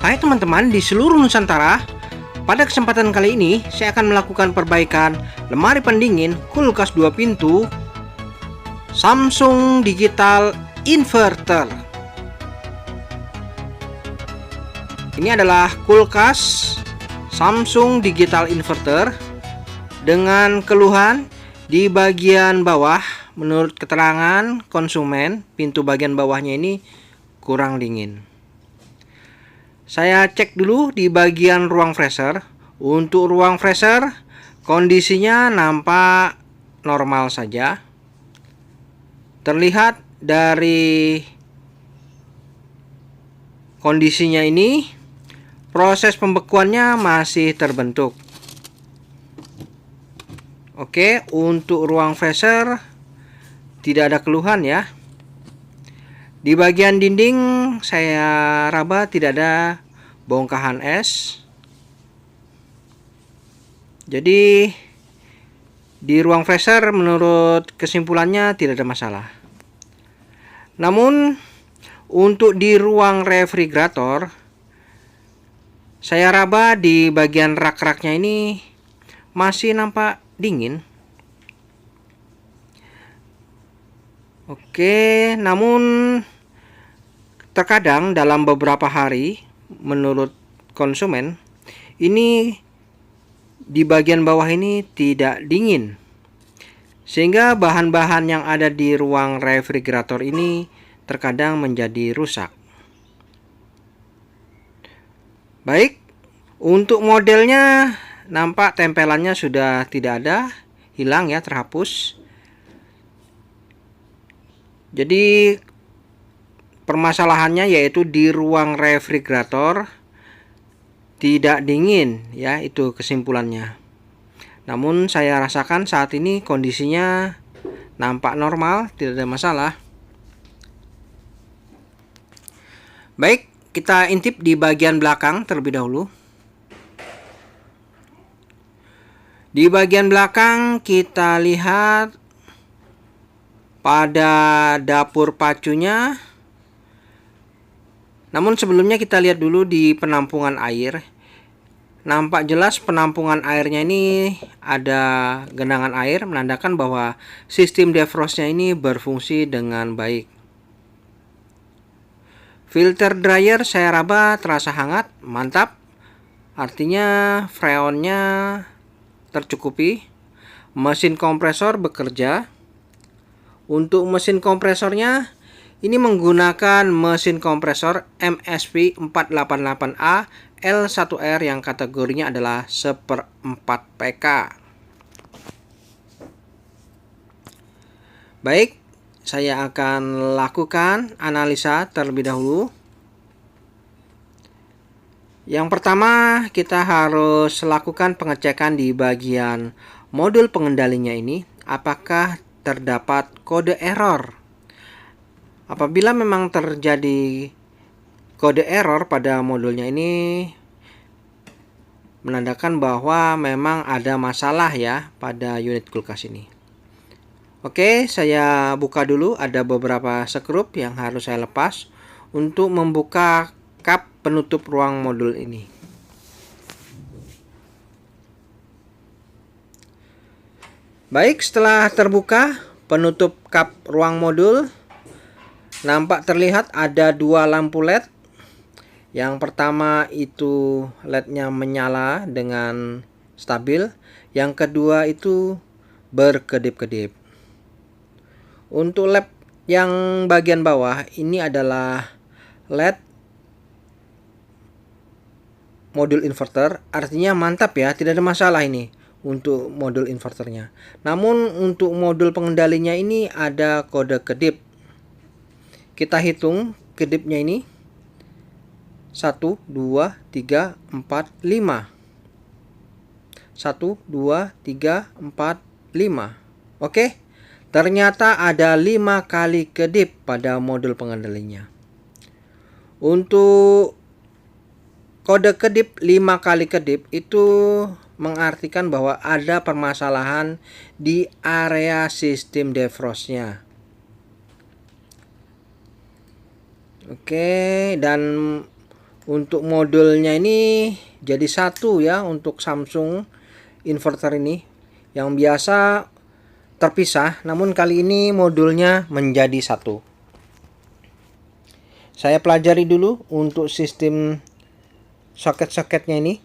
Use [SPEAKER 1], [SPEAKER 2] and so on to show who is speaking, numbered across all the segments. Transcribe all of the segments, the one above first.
[SPEAKER 1] Hai teman-teman di seluruh Nusantara. Pada kesempatan kali ini saya akan melakukan perbaikan lemari pendingin kulkas 2 pintu Samsung Digital Inverter. Ini adalah kulkas Samsung Digital Inverter dengan keluhan di bagian bawah. Menurut keterangan konsumen, pintu bagian bawahnya ini kurang dingin. Saya cek dulu di bagian ruang freezer. Untuk ruang freezer kondisinya nampak normal saja. Terlihat dari kondisinya ini, proses pembekuannya masih terbentuk. Oke, untuk ruang freezer tidak ada keluhan ya. Di bagian dinding saya raba tidak ada bongkahan es. Jadi di ruang freezer menurut kesimpulannya tidak ada masalah. Namun untuk di ruang refrigerator saya raba di bagian rak-raknya ini masih nampak dingin. Oke, namun terkadang dalam beberapa hari menurut konsumen ini di bagian bawah ini tidak dingin, sehingga bahan-bahan yang ada di ruang refrigerator ini terkadang menjadi rusak. Baik, untuk modelnya nampak tempelannya sudah tidak ada, hilang ya, terhapus. Jadi permasalahannya yaitu di ruang refrigerator tidak dingin ya, itu kesimpulannya. Namun saya rasakan saat ini kondisinya nampak normal, tidak ada masalah. Baik, kita intip di bagian belakang terlebih dahulu. Di bagian belakang kita lihat pada dapur pacunya. Namun sebelumnya kita lihat dulu di penampungan air. Nampak jelas penampungan airnya ini ada genangan air, menandakan bahwa sistem defrostnya ini berfungsi dengan baik. Filter dryer saya raba terasa hangat, mantap. Artinya freonnya tercukupi. Mesin kompresor bekerja. Untuk mesin kompresornya ini menggunakan mesin kompresor MSP 488A L1R yang kategorinya adalah 1/4 PK. Baik, saya akan lakukan analisa terlebih dahulu. Yang pertama, kita harus lakukan pengecekan di bagian modul pengendalinya ini, apakah terdapat kode error. Apabila memang terjadi kode error pada modulnya ini, menandakan bahwa memang ada masalah ya pada unit kulkas ini. Oke, saya buka dulu. Ada beberapa skrup yang harus saya lepas untuk membuka kap penutup ruang modul ini. Baik, setelah terbuka penutup kap ruang modul, nampak terlihat ada dua lampu LED. Yang pertama itu LED-nya menyala dengan stabil. Yang kedua itu berkedip-kedip. Untuk LED yang bagian bawah ini adalah LED modul inverter. Artinya mantap ya, tidak ada masalah ini untuk modul inverternya. Namun untuk modul pengendalinya ini ada kode kedip. Kita hitung kedipnya ini 1, 2, 3, 4, 5. 1, 2, 3, 4, 5. Oke, ternyata ada 5 kali kedip pada modul pengendalinya. Untuk kode kedip 5 kali kedip itu mengartikan bahwa ada permasalahan di area sistem defrostnya. Oke, dan Untuk modulnya ini jadi satu ya untuk Samsung inverter ini. Yang biasa terpisah, namun kali ini modulnya menjadi satu. Saya pelajari dulu untuk sistem soket-soketnya ini.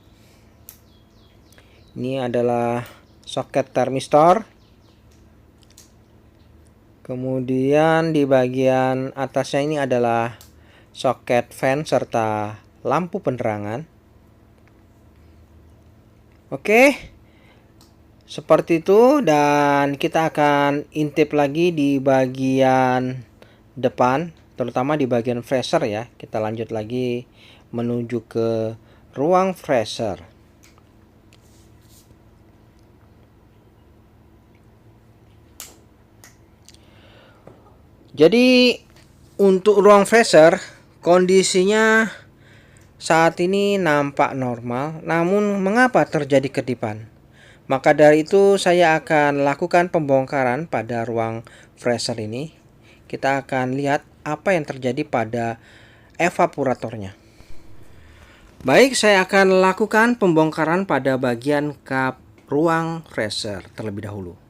[SPEAKER 1] Ini adalah soket termistor. Kemudian di bagian atasnya ini adalah soket fan serta lampu penerangan. Oke, seperti itu, dan kita akan intip lagi di bagian depan, terutama di bagian freezer ya. Kita lanjut lagi menuju ke ruang freezer. Jadi untuk ruang freezer kondisinya saat ini nampak normal, namun mengapa terjadi kedipan? Maka dari itu saya akan lakukan pembongkaran pada ruang freezer ini. Kita akan lihat apa yang terjadi pada evaporatornya. Baik, saya akan lakukan pembongkaran pada bagian kap ruang freezer terlebih dahulu.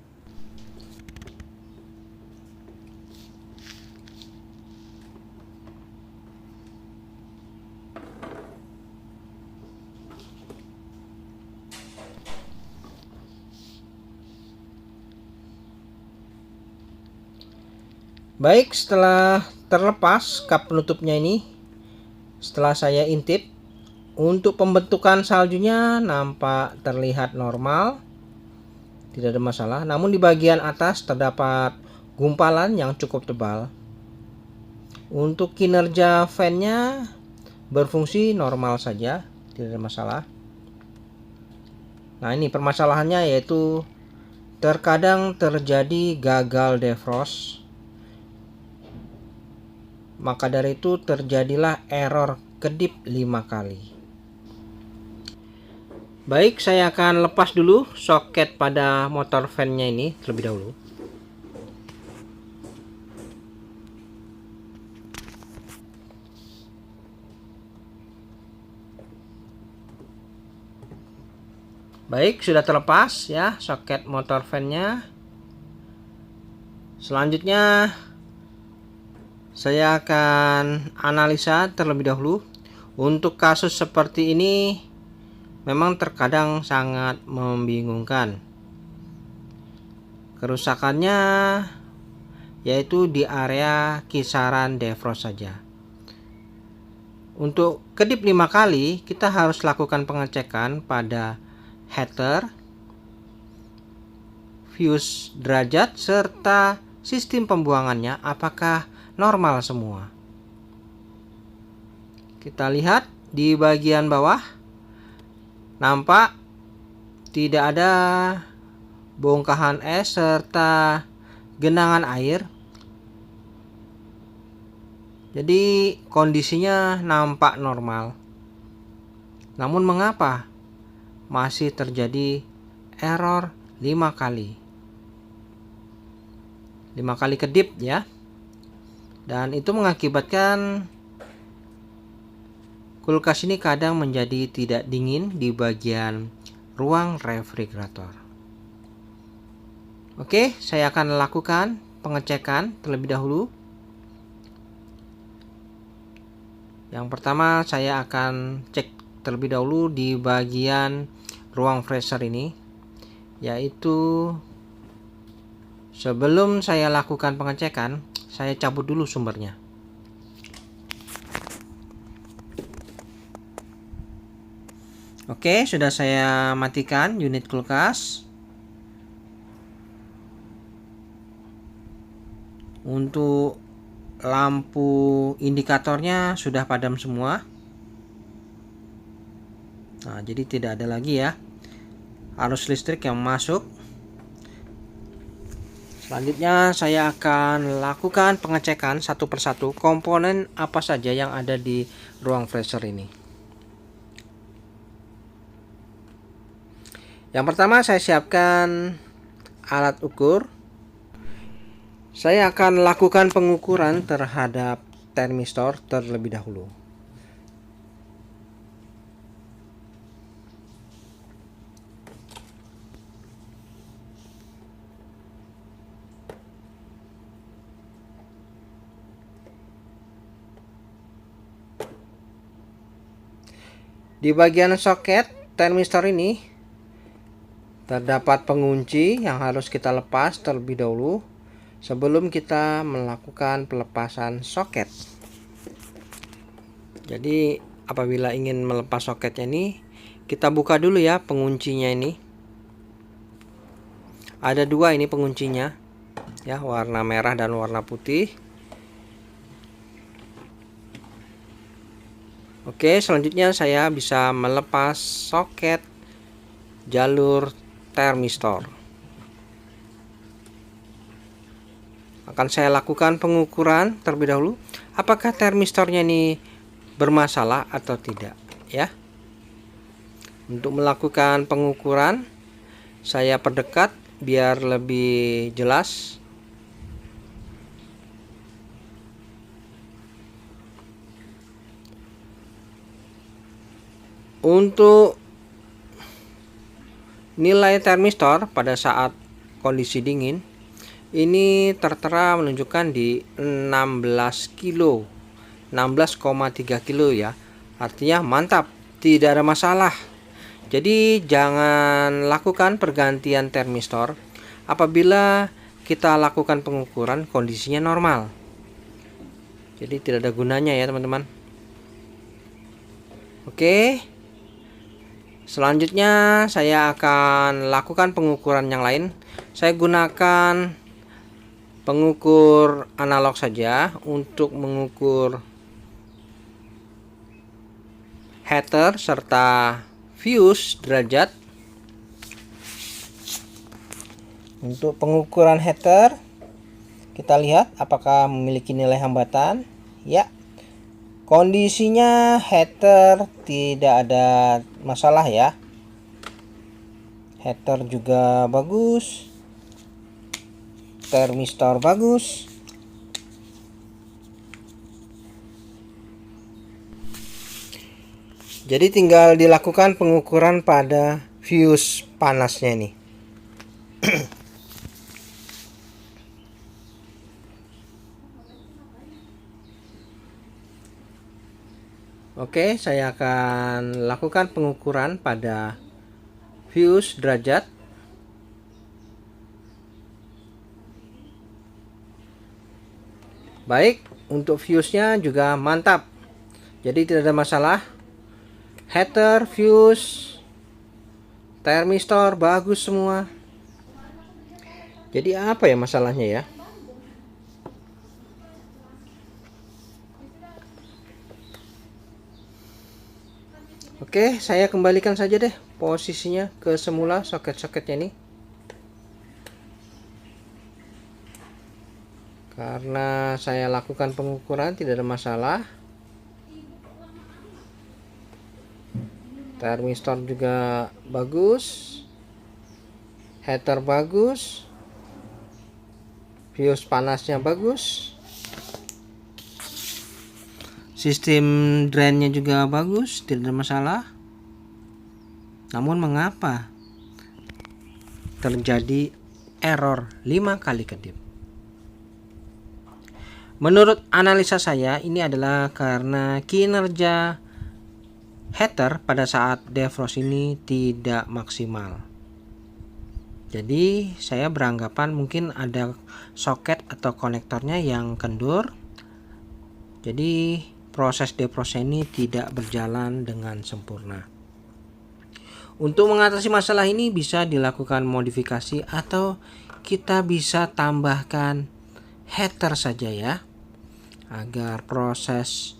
[SPEAKER 1] Baik, setelah terlepas kap penutupnya ini, setelah saya intip, untuk pembentukan saljunya nampak terlihat normal, tidak ada masalah. Namun di bagian atas terdapat gumpalan yang cukup tebal. Untuk kinerja fan-nya berfungsi normal saja, tidak ada masalah. Nah, ini permasalahannya yaitu terkadang terjadi gagal defrost. Maka dari itu terjadilah error kedip 5 kali. Baik, saya akan lepas dulu soket pada motor fan-nya ini terlebih dahulu. Baik, sudah terlepas ya soket motor fan-nya. Selanjutnya saya akan analisa terlebih dahulu. Untuk kasus seperti ini memang terkadang sangat membingungkan. Kerusakannya yaitu di area kisaran defrost saja. Untuk kedip 5 kali kita harus lakukan pengecekan pada heater, fuse derajat, serta sistem pembuangannya apakah normal semua. Kita lihat di bagian bawah, nampak tidak ada bongkahan es serta genangan air. Jadi kondisinya nampak normal. Namun mengapa masih terjadi error 5 kali? 5 kali kedip ya. Dan itu mengakibatkan kulkas ini kadang menjadi tidak dingin di bagian ruang refrigerator. Oke, saya akan lakukan pengecekan terlebih dahulu. Yang pertama saya akan cek terlebih dahulu di bagian ruang freezer ini, yaitu sebelum saya lakukan pengecekan, saya cabut dulu sumbernya. Oke, sudah saya matikan unit kulkas. Untuk lampu indikatornya sudah padam semua. Nah, jadi tidak ada lagi ya arus listrik yang masuk. Selanjutnya saya akan lakukan pengecekan satu persatu komponen apa saja yang ada di ruang freezer ini. Yang pertama saya siapkan alat ukur. Saya akan lakukan pengukuran terhadap termistor terlebih dahulu. Di bagian soket termistor ini terdapat pengunci yang harus kita lepas terlebih dahulu sebelum kita melakukan pelepasan soket. Jadi apabila ingin melepas soketnya ini, kita buka dulu ya penguncinya ini. Ada dua ini penguncinya ya, warna merah dan warna putih. Oke, selanjutnya saya bisa melepas soket jalur termistor. Akan saya lakukan pengukuran terlebih dahulu apakah termistornya ini bermasalah atau tidak ya. Untuk melakukan pengukuran, saya perdekat biar lebih jelas. Untuk nilai termistor pada saat kondisi dingin ini tertera menunjukkan di 16 kilo, 16,3 kilo ya. Artinya mantap, tidak ada masalah. Jadi jangan lakukan pergantian termistor apabila kita lakukan pengukuran kondisinya normal. Jadi tidak ada gunanya ya teman-teman. Oke. Selanjutnya saya akan lakukan pengukuran yang lain. Saya gunakan pengukur analog saja untuk mengukur heater serta fuse derajat. Untuk pengukuran heater, kita lihat apakah memiliki nilai hambatan. Ya, kondisinya heater tidak ada masalah ya. Heater juga bagus, termistor bagus. Jadi tinggal dilakukan pengukuran pada fuse panasnya nih. Oke, saya akan lakukan pengukuran pada fuse derajat. Baik, untuk fuse-nya juga mantap. Jadi tidak ada masalah. Heater, fuse, termistor bagus semua. Jadi apa ya masalahnya ya? Oke, saya kembalikan saja deh posisinya ke semula soket-soketnya ini. Karena saya lakukan pengukuran tidak ada masalah. Termistor juga bagus. Heater bagus. Fuse panasnya bagus. Sistem drainnya juga bagus, tidak ada masalah. Namun mengapa terjadi error 5 kali kedip? Menurut analisa saya ini adalah karena kinerja heater pada saat defrost ini tidak maksimal. Jadi saya beranggapan mungkin ada soket atau konektornya yang kendur. Jadi proses defrost ini tidak berjalan dengan sempurna. Untuk mengatasi masalah ini bisa dilakukan modifikasi atau kita bisa tambahkan heater saja ya, agar proses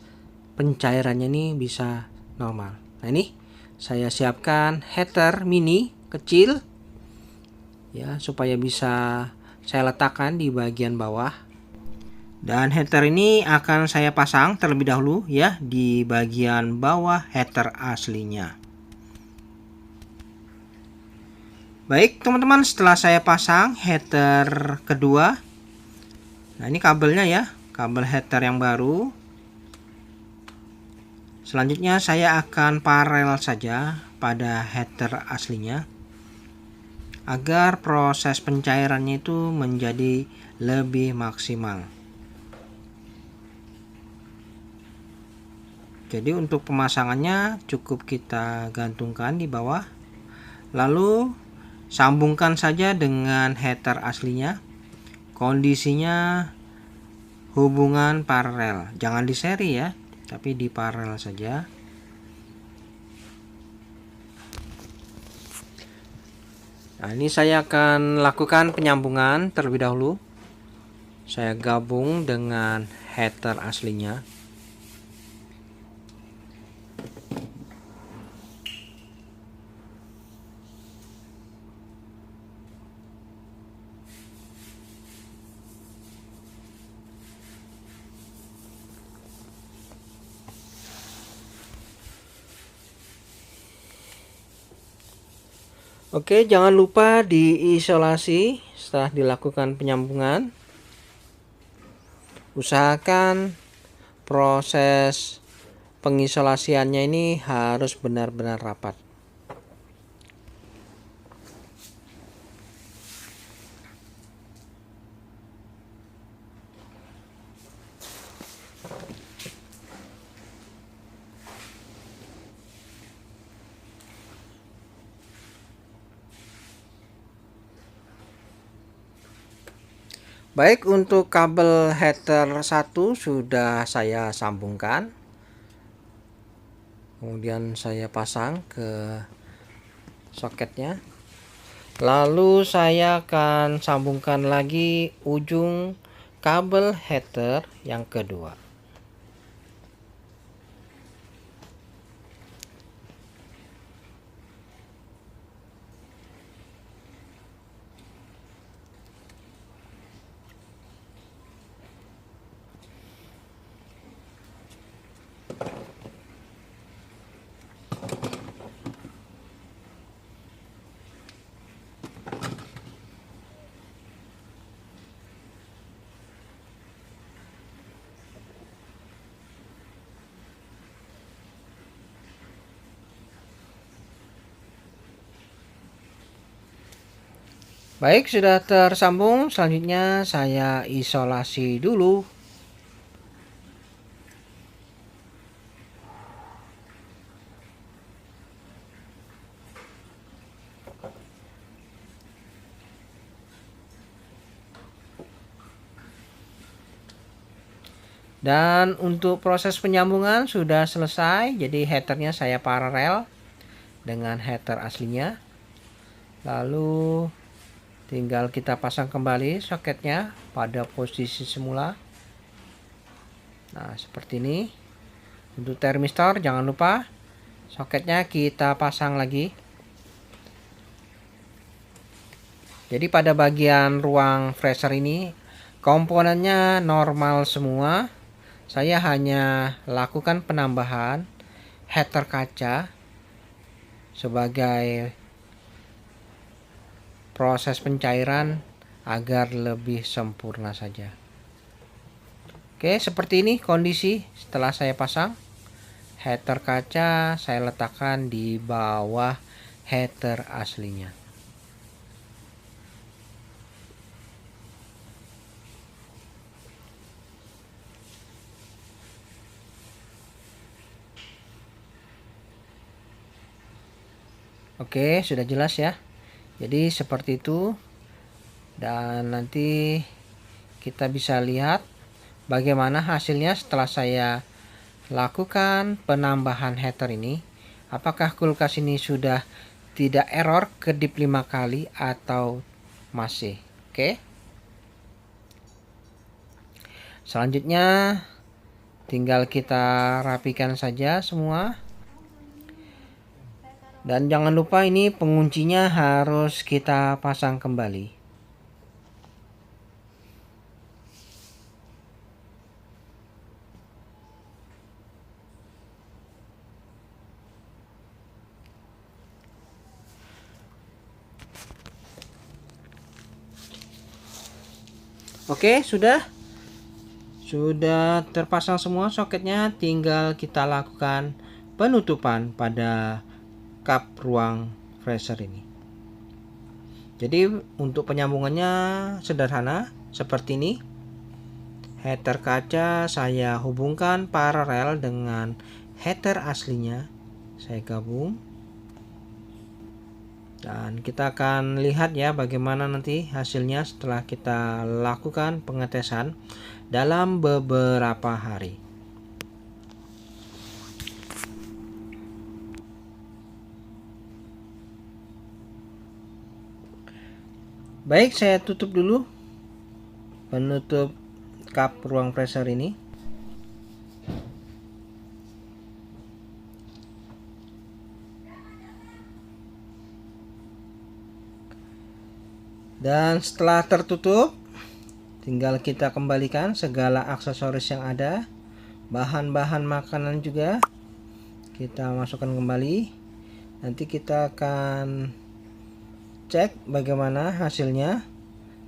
[SPEAKER 1] pencairannya ini bisa normal. Nah ini saya siapkan heater mini kecil ya, supaya bisa saya letakkan di bagian bawah. Dan heater ini akan saya pasang terlebih dahulu ya di bagian bawah heater aslinya. Baik teman-teman, setelah saya pasang heater kedua, nah ini kabelnya ya, kabel heater yang baru. Selanjutnya saya akan paralel saja pada heater aslinya agar proses pencairannya itu menjadi lebih maksimal. Jadi untuk pemasangannya cukup kita gantungkan di bawah, lalu sambungkan saja dengan header aslinya. Kondisinya hubungan paralel, jangan di seri ya, tapi di paralel saja. Nah, ini saya akan lakukan penyambungan terlebih dahulu. Saya gabung dengan header aslinya. Oke, jangan lupa diisolasi setelah dilakukan penyambungan. Usahakan proses pengisolasiannya ini harus benar-benar rapat. Baik, untuk kabel header 1 sudah saya sambungkan. Kemudian saya pasang ke soketnya. Lalu saya akan sambungkan lagi ujung kabel header yang kedua. Baik, sudah tersambung. Selanjutnya saya isolasi dulu. Dan untuk proses penyambungan sudah selesai. Jadi headernya saya paralel dengan header aslinya. Lalu tinggal kita pasang kembali soketnya pada posisi semula. Nah, seperti ini. Untuk termistor jangan lupa soketnya kita pasang lagi. Jadi pada bagian ruang freezer ini komponennya normal semua. Saya hanya lakukan penambahan header kaca sebagai proses pencairan agar lebih sempurna saja. Oke, seperti ini kondisi setelah saya pasang. Header kaca saya letakkan di bawah header aslinya. Oke, sudah jelas ya. Jadi seperti itu. Dan nanti kita bisa lihat bagaimana hasilnya setelah saya lakukan penambahan header ini. Apakah kulkas ini sudah tidak error kedip 5 kali atau masih. Oke. Selanjutnya tinggal kita rapikan saja semua. Dan jangan lupa ini penguncinya harus kita pasang kembali. Oke, sudah terpasang semua soketnya, tinggal kita lakukan penutupan pada kap ruang freezer ini. Jadi untuk penyambungannya sederhana seperti ini. Header kaca saya hubungkan paralel dengan header aslinya. Saya gabung. Dan kita akan lihat ya bagaimana nanti hasilnya setelah kita lakukan pengetesan dalam beberapa hari. Baik, saya tutup dulu penutup kap ruang freezer ini. Dan setelah tertutup, tinggal kita kembalikan segala aksesoris yang ada, bahan-bahan makanan juga kita masukkan kembali. Nanti kita akan cek bagaimana hasilnya,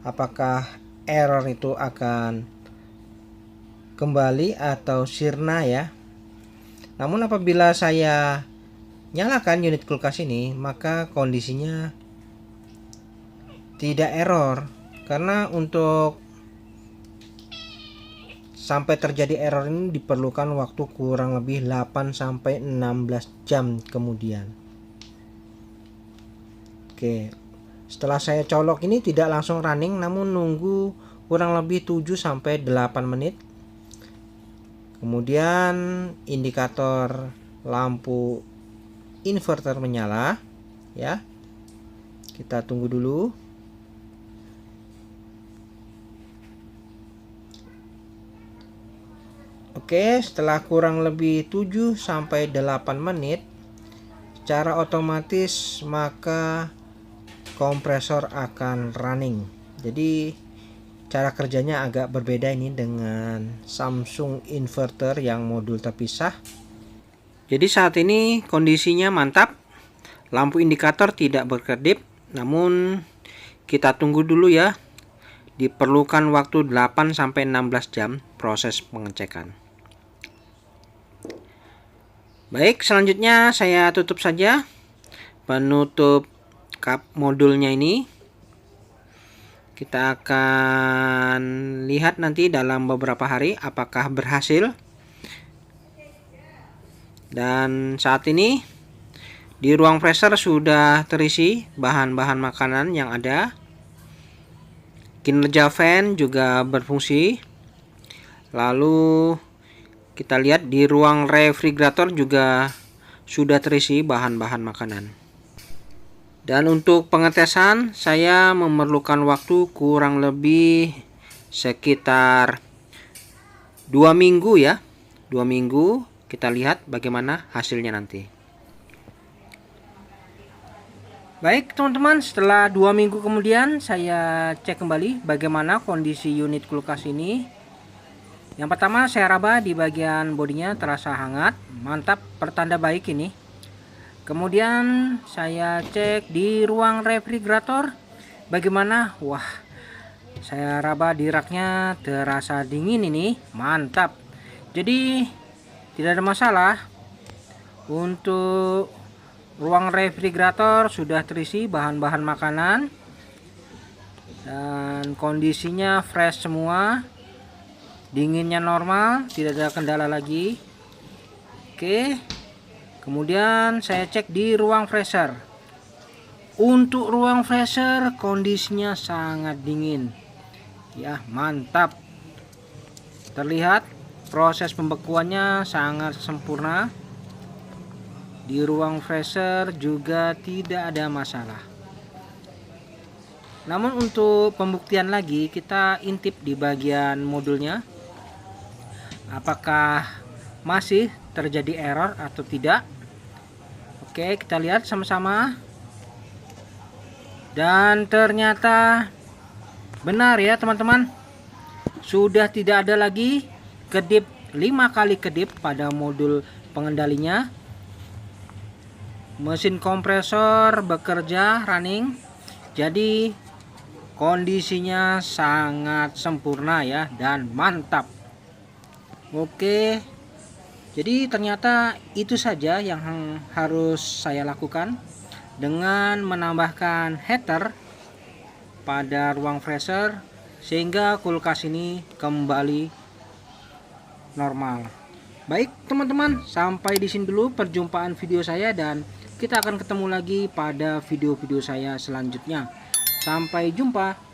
[SPEAKER 1] apakah error itu akan kembali atau sirna ya. Namun apabila saya nyalakan unit kulkas ini, maka kondisinya tidak error, karena untuk sampai terjadi error ini diperlukan waktu kurang lebih 8-16 jam kemudian. Oke, setelah saya colok ini tidak langsung running, namun nunggu kurang lebih 7-8 menit. Kemudian indikator lampu inverter menyala ya. Kita tunggu dulu. Oke, setelah kurang lebih 7-8 menit secara otomatis maka kompresor akan running. Jadi cara kerjanya agak berbeda ini dengan Samsung inverter yang modul terpisah. Jadi saat ini kondisinya mantap. Lampu indikator tidak berkedip, namun kita tunggu dulu ya. Diperlukan waktu 8-16 jam proses pengecekan. Baik, selanjutnya saya tutup saja penutup kap modulnya ini. Kita akan lihat nanti dalam beberapa hari apakah berhasil. Dan saat ini di ruang freezer sudah terisi bahan-bahan makanan yang ada. Kinerja fan juga berfungsi. Lalu kita lihat di ruang refrigerator juga sudah terisi bahan-bahan makanan. Dan untuk pengetesan saya memerlukan waktu kurang lebih sekitar 2 minggu ya. 2 minggu kita lihat bagaimana hasilnya nanti. Baik teman-teman, setelah 2 minggu kemudian saya cek kembali bagaimana kondisi unit kulkas ini. Yang pertama saya raba di bagian bodinya terasa hangat, mantap, pertanda baik ini. Kemudian saya cek di ruang refrigerator bagaimana, wah saya raba di raknya terasa dingin ini, mantap. Jadi tidak ada masalah. Untuk ruang refrigerator sudah terisi bahan-bahan makanan dan kondisinya fresh semua. Dinginnya normal, tidak ada kendala lagi. Oke. Kemudian saya cek di ruang freezer. Untuk ruang freezer kondisinya sangat dingin. Ya, mantap. Terlihat proses pembekuannya sangat sempurna. Di ruang freezer juga tidak ada masalah. Namun untuk pembuktian lagi kita intip di bagian modulnya. Apakah masih terjadi error atau tidak? Oke, kita lihat sama-sama. Dan ternyata benar ya teman-teman. Sudah tidak ada lagi kedip, 5 kali kedip pada modul pengendalinya. Mesin kompresor bekerja running. Jadi kondisinya sangat sempurna ya dan mantap. Oke, jadi ternyata itu saja yang harus saya lakukan dengan menambahkan heater pada ruang freezer sehingga kulkas ini kembali normal. Baik teman-teman, sampai di sini dulu perjumpaan video saya, dan kita akan ketemu lagi pada video-video saya selanjutnya. Sampai jumpa.